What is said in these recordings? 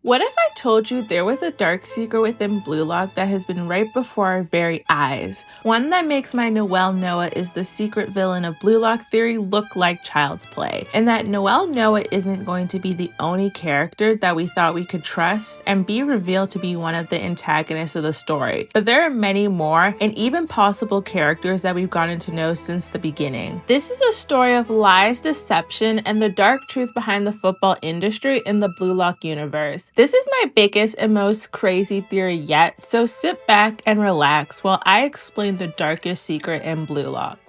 What if I told you there was a dark secret within Blue Lock that has been right before our very eyes? One that makes my Noel Noa is the secret villain of Blue Lock theory look like child's play, and that Noel Noa isn't going to be the only character that we thought we could trust and be revealed to be one of the antagonists of the story. But there are many more and even possible characters that we've gotten to know since the beginning. This is a story of lies, deception, and the dark truth behind the football industry in the Blue Lock universe. This is my biggest and most crazy theory yet, so sit back and relax while I explain the darkest secret in Blue Lock.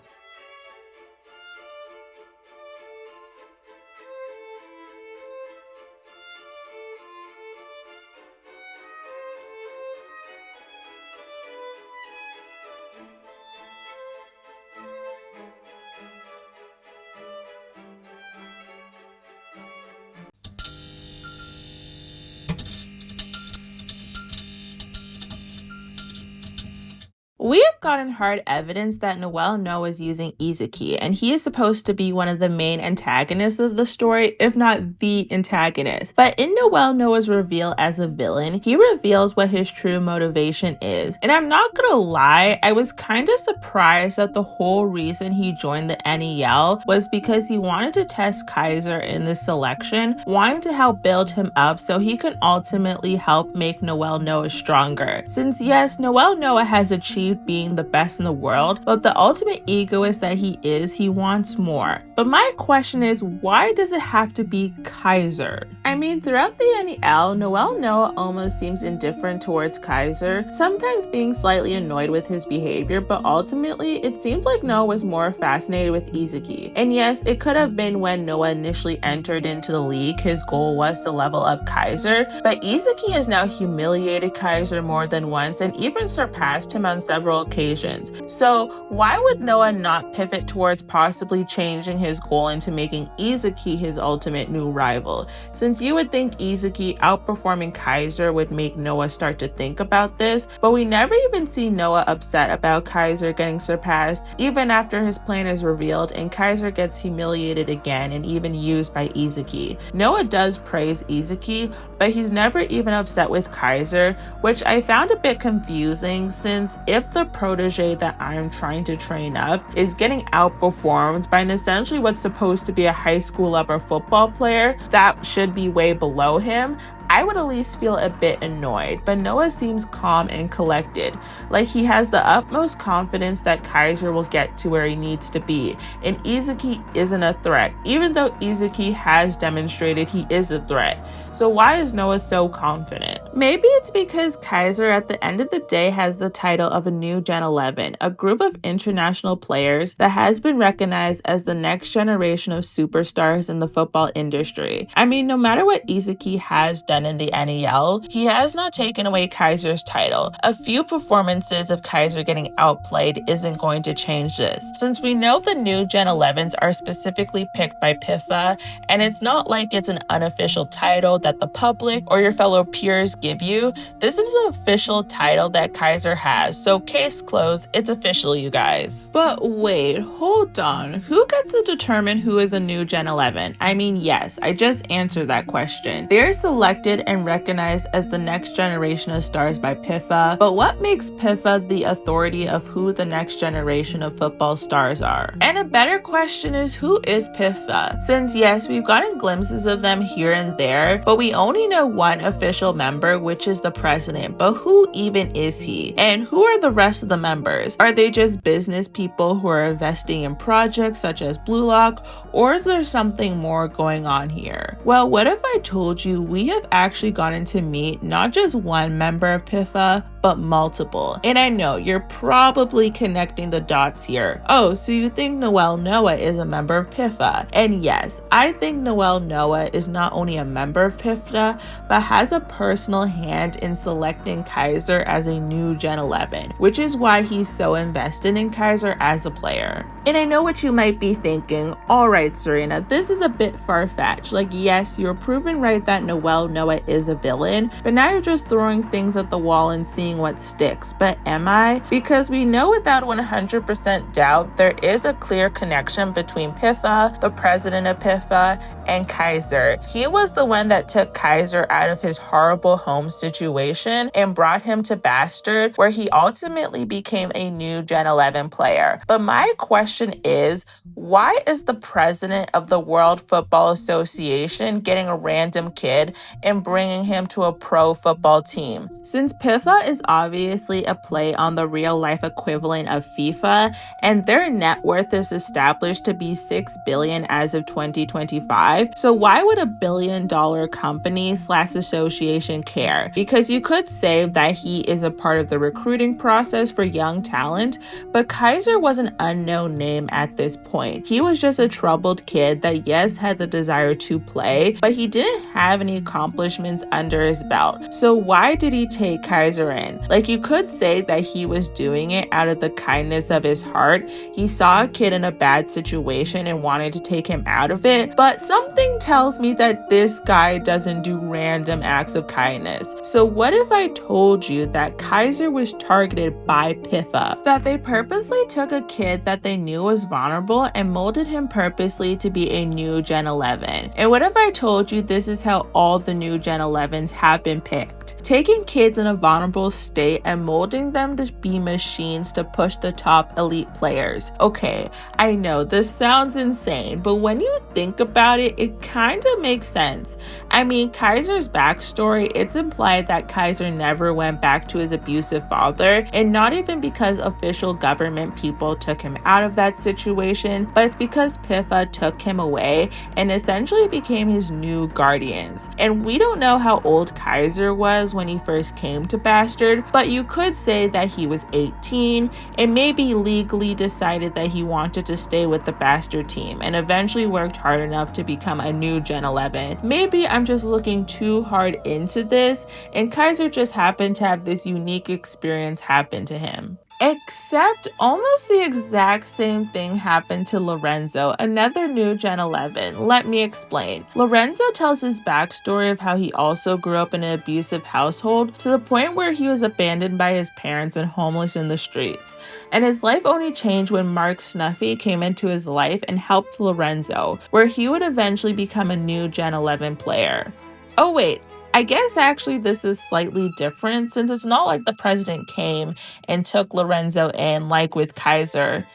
We have gotten hard evidence that Noel Noa is using Izaki, and he is supposed to be one of the main antagonists of the story, if not the antagonist. But in Noel Noa's reveal as a villain, he reveals what his true motivation is. And I'm not gonna lie, I was kinda surprised that the whole reason he joined the NEL was because he wanted to test Kaiser in this selection, wanting to help build him up so he can ultimately help make Noel Noa stronger. Since yes, Noel Noa has achieved being the best in the world, but the ultimate egoist that he is, he wants more. But my question is, why does it have to be Kaiser? I mean, throughout the NEL, Noel Noa almost seems indifferent towards Kaiser, sometimes being slightly annoyed with his behavior, but ultimately it seems like Noa was more fascinated with Izaki. And yes, it could have been when Noa initially entered into the league, his goal was to level up Kaiser, but Izaki has now humiliated Kaiser more than once and even surpassed him on several occasions. So why would Noa not pivot towards possibly changing his goal into making Izaki his ultimate new rival? Since you would think Izaki outperforming Kaiser would make Noa start to think about this, but we never even see Noa upset about Kaiser getting surpassed even after his plan is revealed and Kaiser gets humiliated again and even used by Izaki. Noa does praise Izaki, but he's never even upset with Kaiser, which I found a bit confusing since if the protege that I'm trying to train up is getting outperformed by an essentially what's supposed to be a high school upper football player that should be way below him, I would at least feel a bit annoyed, but Noa seems calm and collected, like he has the utmost confidence that Kaiser will get to where he needs to be, and Izaki isn't a threat, even though Izaki has demonstrated he is a threat. So why is Noa so confident? Maybe it's because Kaiser at the end of the day has the title of a new Gen 11, a group of international players that has been recognized as the next generation of superstars in the football industry. I mean, no matter what Izaki has done in the NEL, he has not taken away Kaiser's title. A few performances of Kaiser getting outplayed isn't going to change this. Since we know the new Gen 11s are specifically picked by PIFA, and it's not like it's an unofficial title that the public or your fellow peers give you, this is an official title that Kaiser has. So case closed, it's official, you guys. But wait, hold on. Who gets to determine who is a new Gen 11? I mean, yes, I just answered that question. They're selected and recognized as the next generation of stars by PIFA, but what makes PIFA the authority of who the next generation of football stars are? And a better question is, who is PIFA? Since yes, we've gotten glimpses of them here and there, but we only know one official member, which is the president, but who even is he? And who are the rest of the members? Are they just business people who are investing in projects such as Blue Lock, or is there something more going on here? Well, what if I told you we have actually gotten to meet not just one member of PIFA, but multiple? And I know you're probably connecting the dots here. Oh, so you think Noel Noa is a member of PIFA? And yes, I think Noel Noa is not only a member of PIFA, but has a personal hand in selecting Kaiser as a new Gen 11, which is why he's so invested in Kaiser as a player. And I know what you might be thinking, alright Serena, this is a bit far-fetched. Like yes, you're proven right that Noel Noa is a villain, but now you're just throwing things at the wall and seeing what sticks. But am I? Because we know without 100% doubt there is a clear connection between PIFA, the president of PIFA, and Kaiser. He was the one that took Kaiser out of his horrible home situation and brought him to Bastard, where he ultimately became a new Gen 11 player. But my question is, why is the president of the World Football Association getting a random kid and bringing him to a pro football team? Since PIFA is obviously a play on the real-life equivalent of FIFA, and their net worth is established to be $6 billion as of 2025, so why would $1 billion company/association care? Because you could say that he is a part of the recruiting process for young talent, but Kaiser was an unknown name at this point. He was just a troubled kid that, yes, had the desire to play, but he didn't have any accomplishments under his belt. So why did he take Kaiser in? Like, you could say that he was doing it out of the kindness of his heart. He saw a kid in a bad situation and wanted to take him out of it, but something tells me that this guy doesn't do random acts of kindness. So what if I told you that Kaiser was targeted by PIFA? That they purposely took a kid that they knew was vulnerable and molded him purposely to be a new Gen 11. And what if I told you this is how all the new Gen 11s have been picked? Taking kids in a vulnerable state and molding them to be machines to push the top elite players. Okay, I know this sounds insane, but when you think about it, it kind of makes sense. I mean, Kaiser's backstory, it's implied that Kaiser never went back to his abusive father, and not even because official government people took him out of that situation, but it's because PIFA took him away and essentially became his new guardians. And we don't know how old Kaiser was when he first came to Bastard, but you could say that he was 18 and maybe legally decided that he wanted to stay with the Bastard team and eventually worked hard enough to become a new Gen 11. Maybe I'm just looking too hard into this and Kaiser just happened to have this unique experience happen to him. Except almost the exact same thing happened to Lorenzo, another new Gen 11. Let me explain. Lorenzo tells his backstory of how he also grew up in an abusive household to the point where he was abandoned by his parents and homeless in the streets. And his life only changed when Marc Snuffy came into his life and helped Lorenzo, where he would eventually become a new Gen 11 player. Oh wait, I guess actually this is slightly different since it's not like the president came and took Lorenzo in like with Kaiser.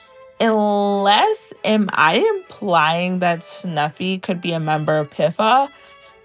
Unless, am I implying that Snuffy could be a member of PIFA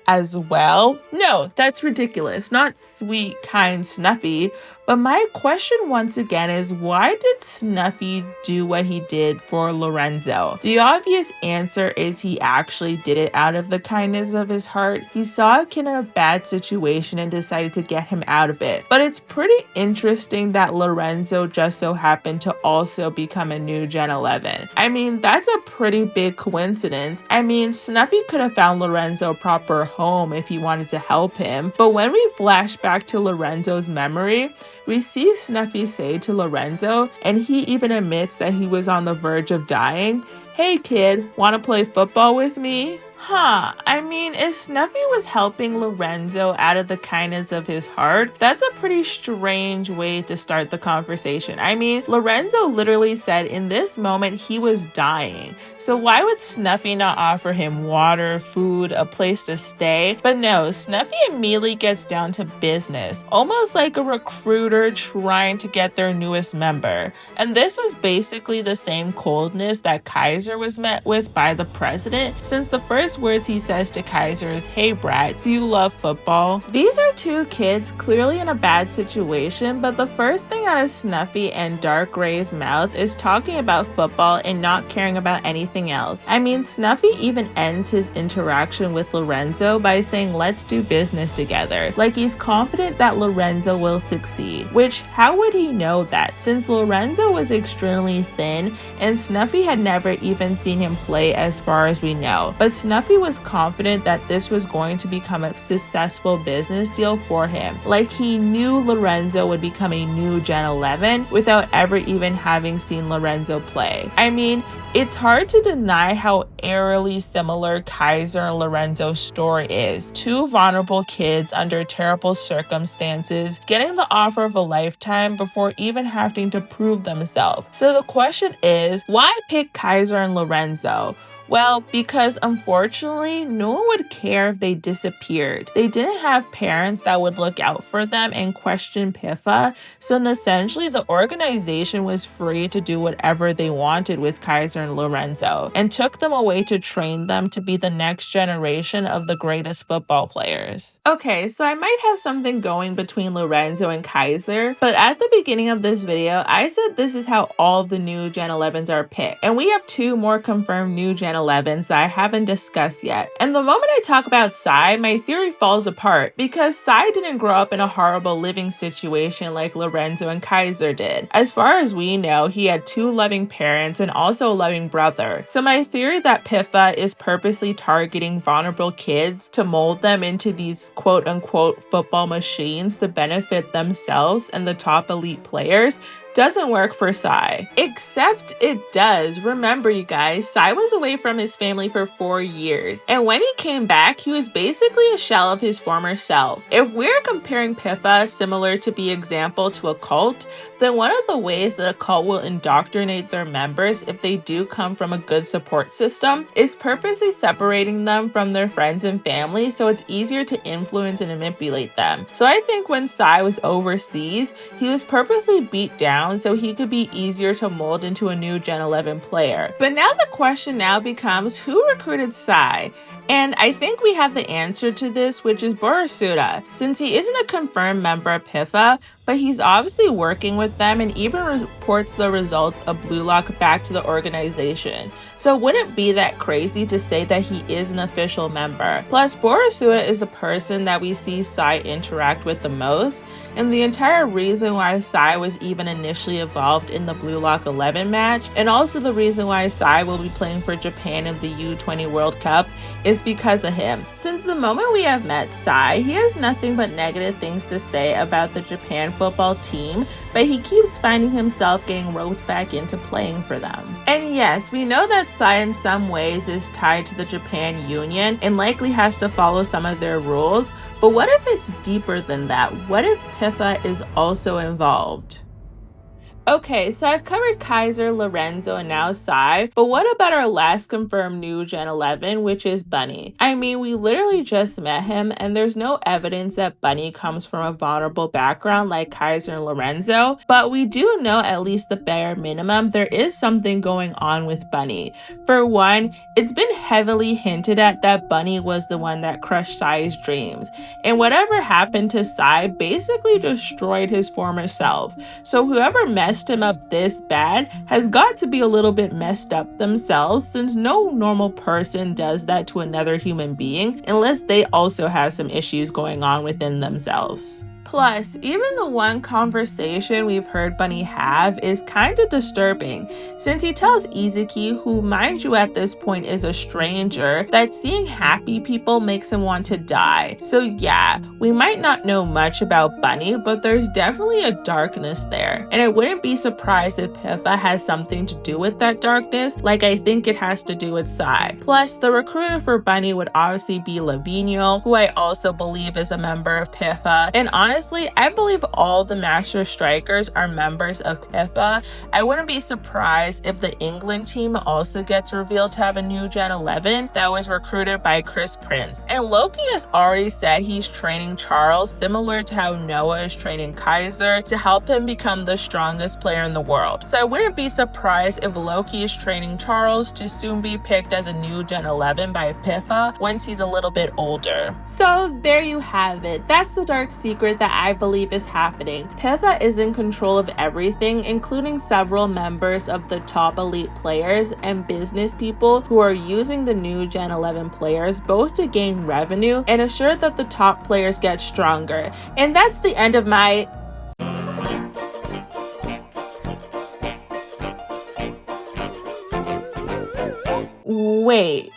as well? No, that's ridiculous. Not sweet, kind Snuffy. But my question once again is, why did Snuffy do what he did for Lorenzo? The obvious answer is he actually did it out of the kindness of his heart. He saw a kid in a bad situation and decided to get him out of it. But it's pretty interesting that Lorenzo just so happened to also become a new Gen 11. I mean, that's a pretty big coincidence. I mean, Snuffy could have found Lorenzo a proper home if he wanted to help him. But when we flash back to Lorenzo's memory, we see Snuffy say to Lorenzo, and he even admits that he was on the verge of dying, "Hey kid, wanna play football with me?" I mean, if Snuffy was helping Lorenzo out of the kindness of his heart, that's a pretty strange way to start the conversation. I mean, Lorenzo literally said in this moment he was dying. So why would Snuffy not offer him water, food, a place to stay? But no, Snuffy immediately gets down to business, almost like a recruiter trying to get their newest member. And this was basically the same coldness that Kaiser was met with by the president, since the first words he says to Kaiser is, "Hey brat, do you love football?" These are two kids clearly in a bad situation, but the first thing out of Snuffy and Dark Ray's mouth is talking about football and not caring about anything else. I mean, Snuffy even ends his interaction with Lorenzo by saying, "Let's do business together." Like he's confident that Lorenzo will succeed, which how would he know that, since Lorenzo was extremely thin and Snuffy had never even seen him play as far as we know. But Snuffy was confident that this was going to become a successful business deal for him. Like he knew Lorenzo would become a new Gen 11 without ever even having seen Lorenzo play. I mean, it's hard to deny how eerily similar Kaiser and Lorenzo's story is. Two vulnerable kids under terrible circumstances, getting the offer of a lifetime before even having to prove themselves. So the question is, why pick Kaiser and Lorenzo? Well, because unfortunately, no one would care if they disappeared. They didn't have parents that would look out for them and question PIFA, so essentially the organization was free to do whatever they wanted with Kaiser and Lorenzo, and took them away to train them to be the next generation of the greatest football players. Okay, so I might have something going between Lorenzo and Kaiser, but at the beginning of this video, I said this is how all the new Gen 11s are picked, and we have 2 more confirmed new Gen 11s that I haven't discussed yet. And the moment I talk about Sai, my theory falls apart because Sai didn't grow up in a horrible living situation like Lorenzo and Kaiser did. As far as we know, he had 2 loving parents and also a loving brother. So my theory that PIFA is purposely targeting vulnerable kids to mold them into these quote-unquote football machines to benefit themselves and the top elite players doesn't work for Sai. Except it does. Remember, you guys, Sai was away from his family for 4 years, and when he came back, he was basically a shell of his former self. If we're comparing PIFA similar to be example to a cult, then one of the ways that a cult will indoctrinate their members if they do come from a good support system is purposely separating them from their friends and family so it's easier to influence and manipulate them. So I think when Sai was overseas, he was purposely beat down so he could be easier to mold into a new Gen 11 player. But now the question now becomes, who recruited Sai? And I think we have the answer to this, which is Borasuda, since he isn't a confirmed member of PIFA, but he's obviously working with them and even reports the results of Blue Lock back to the organization. So it wouldn't be that crazy to say that he is an official member. Plus, Borasuda is the person that we see Sai interact with the most, and the entire reason why Sai was even initially involved in the Blue Lock 11 match, and also the reason why Sai will be playing for Japan in the U20 World Cup, is because of him. Since the moment we have met Sai, he has nothing but negative things to say about the Japan football team, but he keeps finding himself getting roped back into playing for them. And yes, we know that Sai in some ways is tied to the Japan Union and likely has to follow some of their rules, but what if it's deeper than that? What if PIFA is also involved? Okay, so I've covered Kaiser, Lorenzo, and now Sai, but what about our last confirmed new Gen 11, which is Bunny? I mean, we literally just met him, and there's no evidence that Bunny comes from a vulnerable background like Kaiser and Lorenzo, but we do know at least the bare minimum there is something going on with Bunny. For one, it's been heavily hinted at that Bunny was the one that crushed Sai's dreams, and whatever happened to Sai basically destroyed his former self. So whoever messed him up this bad has got to be a little bit messed up themselves, since no normal person does that to another human being unless they also have some issues going on within themselves. Plus, even the one conversation we've heard Bunny have is kind of disturbing, since he tells Izaki, who mind you at this point is a stranger, that seeing happy people makes him want to die. So yeah, we might not know much about Bunny, but there's definitely a darkness there, and I wouldn't be surprised if PIFA has something to do with that darkness, like I think it has to do with Sai. Plus, the recruiter for Bunny would obviously be Lavinho, who I also believe is a member of PIFA, and honestly, I believe all the master strikers are members of PIFA. I wouldn't be surprised if the England team also gets revealed to have a new Gen 11 that was recruited by Chris Prince. And Loki has already said he's training Charles, similar to how Noah is training Kaiser, to help him become the strongest player in the world. So I wouldn't be surprised if Loki is training Charles to soon be picked as a new Gen 11 by PIFA once he's a little bit older. So there you have it. That's the dark secret that I believe is happening. PIFA is in control of everything, including several members of the top elite players and business people who are using the new Gen 11 players both to gain revenue and assure that the top players get stronger. And that's the end of my Wait,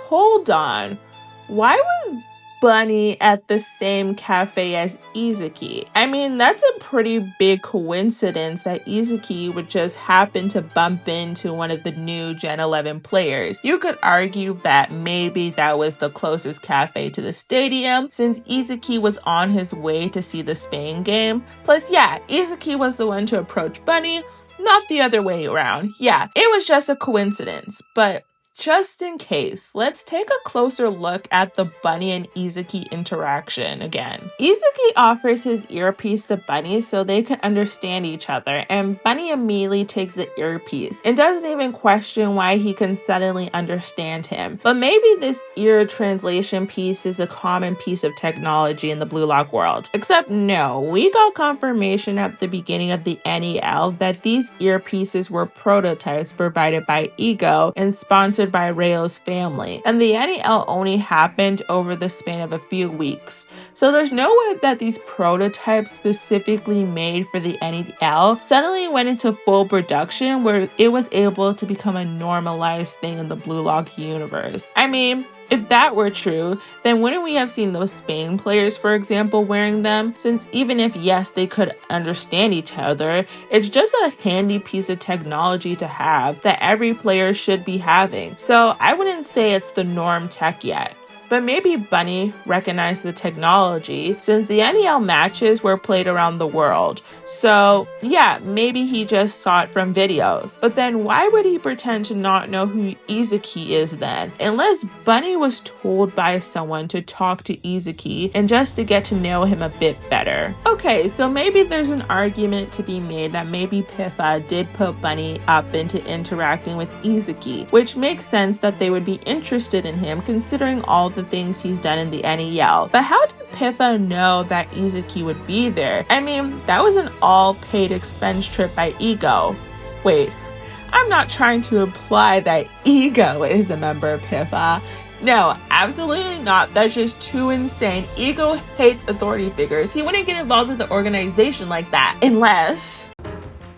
hold on. Why was Bunny at the same cafe as Izaki? I mean, that's a pretty big coincidence that Izaki would just happen to bump into one of the new Gen 11 players. You could argue that maybe that was the closest cafe to the stadium, since Izaki was on his way to see the Spain game. Plus, yeah, Izaki was the one to approach Bunny, not the other way around. Yeah, it was just a coincidence, but just in case, let's take a closer look at the Bunny and Izaki interaction again. Izaki offers his earpiece to Bunny so they can understand each other, and Bunny immediately takes the earpiece and doesn't even question why he can suddenly understand him. But maybe this ear translation piece is a common piece of technology in the Blue Lock world. Except no, we got confirmation at the beginning of the NEL that these earpieces were prototypes provided by Ego and sponsored by Ryo's family, and the NEL only happened over the span of a few weeks. So there's no way that these prototypes specifically made for the NEL suddenly went into full production where it was able to become a normalized thing in the Blue Lock universe. I mean, if that were true, then wouldn't we have seen those Spain players, for example, wearing them? Since even if, yes, they could understand each other, it's just a handy piece of technology to have that every player should be having. So I wouldn't say it's the norm tech yet. But maybe Bunny recognized the technology since the NEL matches were played around the world. So yeah, maybe he just saw it from videos. But then why would he pretend to not know who Izaki is then? Unless Bunny was told by someone to talk to Izaki and just to get to know him a bit better. Okay, so maybe there's an argument to be made that maybe PIFA did put Bunny up into interacting with Izaki, which makes sense that they would be interested in him considering all the things he's done in the NEL. But how did PIFA know that Izaki would be there? I mean, that was an all-paid expense trip by Ego. Wait, I'm not trying to imply that Ego is a member of PIFA. No, absolutely not. That's just too insane. Ego hates authority figures. He wouldn't get involved with an organization like that unless...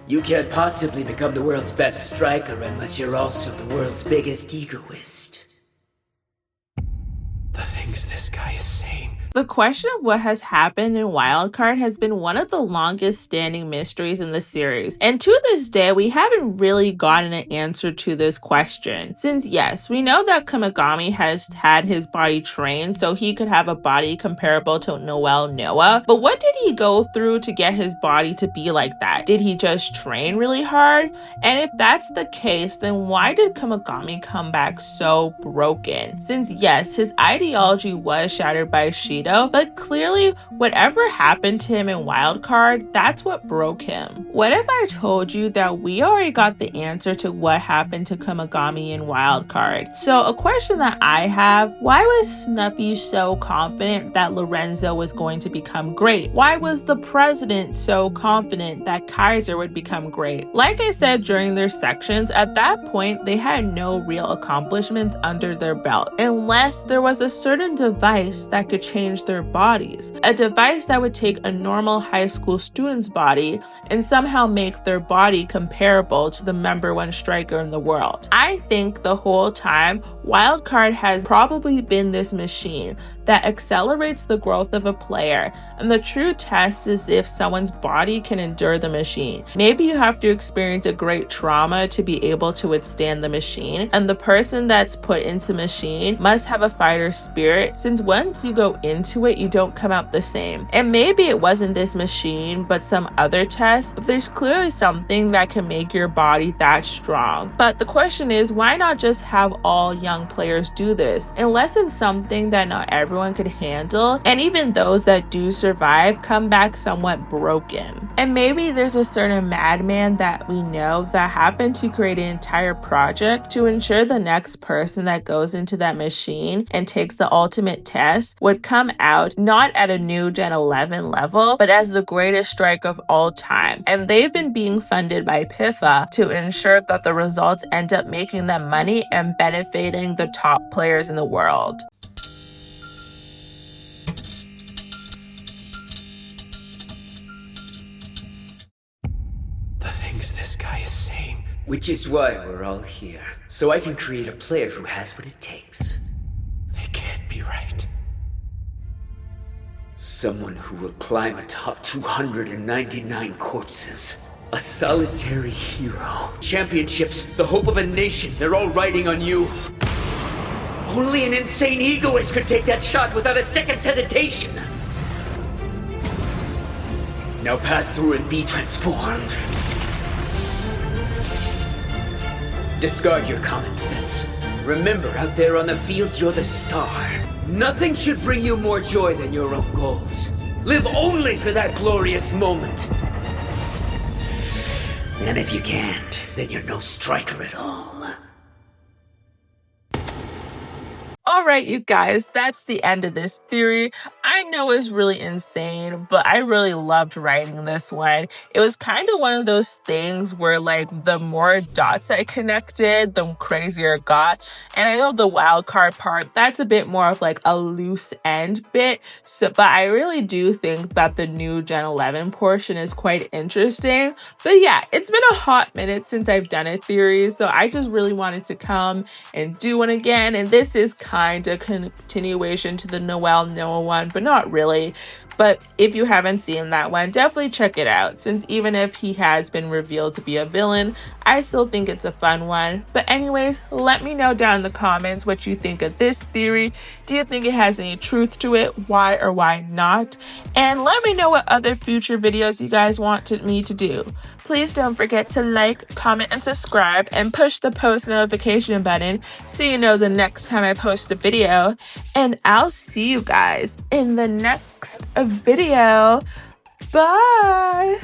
You can't possibly become the world's best striker unless you're also the world's biggest egoist. The things this guy is saying. The question of what has happened in Wildcard has been one of the longest standing mysteries in the series, and to this day we haven't really gotten an answer to this question. Since yes, we know that Kunigami has had his body trained so he could have a body comparable to Noel Noa, but what did he go through to get his body to be like that? Did he just train really hard? And if that's the case, then why did Kunigami come back so broken? Since yes, his ideology was shattered by Shidou, but clearly whatever happened to him in Wildcard, that's what broke him. What if I told you that we already got the answer to what happened to Kunigami in Wildcard? So a question that I have, why was Snuffy so confident that Lorenzo was going to become great? Why was the president so confident that Kaiser would become great? Like I said during their sections, at that point they had no real accomplishments under their belt, unless there was a certain device that could change their bodies. A device that would take a normal high school student's body and somehow make their body comparable to the number one striker in the world. I think the whole time, Wildcard has probably been this machine that accelerates the growth of a player, and the true test is if someone's body can endure the machine. Maybe you have to experience a great trauma to be able to withstand the machine, and the person that's put into machine must have a fighter spirit, since once you go into it, you don't come out the same. And maybe it wasn't this machine, but some other test, but there's clearly something that can make your body that strong. But the question is, why not just have all young players do this? Unless it's something that not everyone could handle, and even those that do survive come back somewhat broken. And maybe there's a certain madman that we know that happened to create an entire project to ensure the next person that goes into that machine and takes the ultimate test would come out not at a new Gen 11 level, but as the greatest striker of all time. And they've been being funded by PIFA to ensure that the results end up making them money and benefiting the top players in the world. This guy is saying. Which is why we're all here. So I can create a player who has what it takes. They can't be right. Someone who will climb atop 299 corpses. A solitary hero. Championships, the hope of a nation, they're all riding on you. Only an insane egoist could take that shot without a second's hesitation. Now pass through and be transformed. Discard your common sense. Remember, out there on the field, you're the star. Nothing should bring you more joy than your own goals. Live only for that glorious moment. And if you can't, then you're no striker at all. All right, you guys, that's the end of this theory. I know it's really insane, but I really loved writing this one. It was kind of one of those things where, like, the more dots I connected, the crazier it got. And I know the wild card part, that's a bit more of like a loose end bit. But I really do think that the new Gen 11 portion is quite interesting. But yeah, it's been a hot minute since I've done a theory, so I just really wanted to come and do one again. And this is kind of continuation to the Noel Noa one, but not really. But if you haven't seen that one, definitely check it out, since even if he has been revealed to be a villain, I still think it's a fun one. But anyways, let me know down in the comments what you think of this theory. Do you think it has any truth to it? Why or why not? And let me know what other future videos you guys want me to do. Please don't forget to like, comment, and subscribe, and push the post notification button so you know the next time I post a video. And I'll see you guys in the next video. Bye!